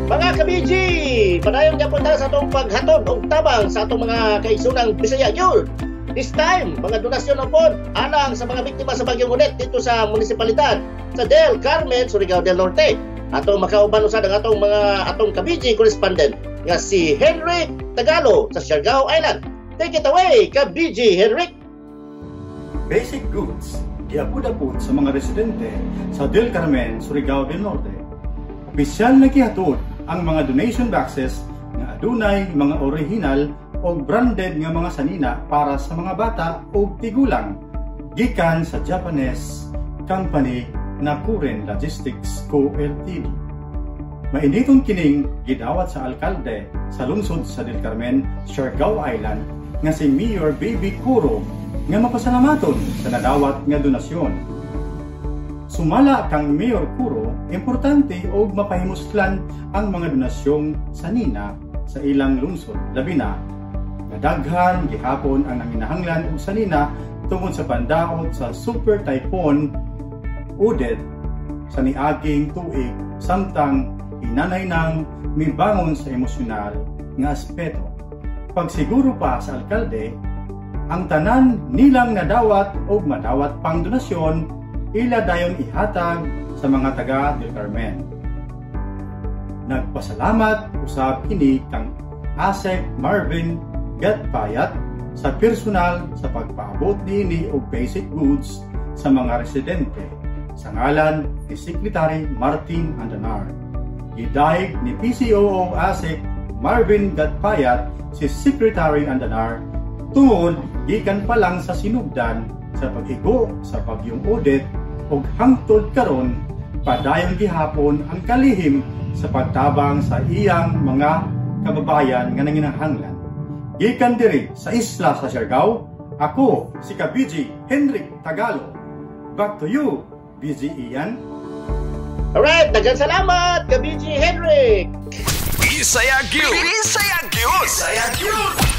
Mga ka-BG, padayon gyapon ta sa atong paghatod og tabang sa atong mga kaisunang Bisaya gyud. This time, mga donasyon na po alang sa mga biktima sa Bagyong Odette dito sa munisipalidad sa Del Carmen, Surigao del Norte. Atong makauban usad ang atong ka-BG correspondent nga si Henrik Tagalo sa Siargao Island. Take it away, ka-BG Henrik. Basic goods giapud-apud sa mga residente sa Del Carmen, Surigao del Norte. Opisyal na gihatod ang mga donation boxes nga adunay mga original o branded nga mga sanina para sa mga bata o tigulang gikan sa Japanese company na Kuren Logistics Co. Ltd. Mainiton kining gidawat sa alkalde sa lungsod sa Del Carmen, Siargao Island nga si Mayor Baby Curo nga mapasalamaton sa nadawat nga donasyon. Sumala kang Mayor Curo, importante og mapahimuslan ang mga donasyong sanina sa ilang lungsod, labi na nadaghan gihapon ang nanginahanglan og sanina tungod sa pandaot sa Super Typhoon Odette sa niaging tuig, samtang hinanay nang mibangon sa emosyonal nga aspeto. Pagsiguro pa sa alkalde, ang tanan nilang nadawat og madawat pang donasyon ila dayon ihatag sa mga taga Del Carmen. Nagpasalamat usab kini kang ASEC Marvin Gatpayat sa personal sa pagpaabot niini og basic goods sa mga residente sa ngalan ni Secretary Martin Andanar. Gidayeg ni PCOO ASEC Marvin Gatpayat si Secretary Andanar tungod gikan pa lang sa sinugdan sa paghigo sa Bagyong Odette ug hangtod karon padayon gihapon ang kalihim sa pagtabang sa iyang mga kababayan nga nanginahanglan. Gikan diri sa isla sa Siargao, ako si ka-BG Henrik Tagalo. Back to you, BG Ian. Alright, daghang salamat ka-BG Henrik. Bisaya Gyud! Bisaya Gyud! Bisaya Gyud!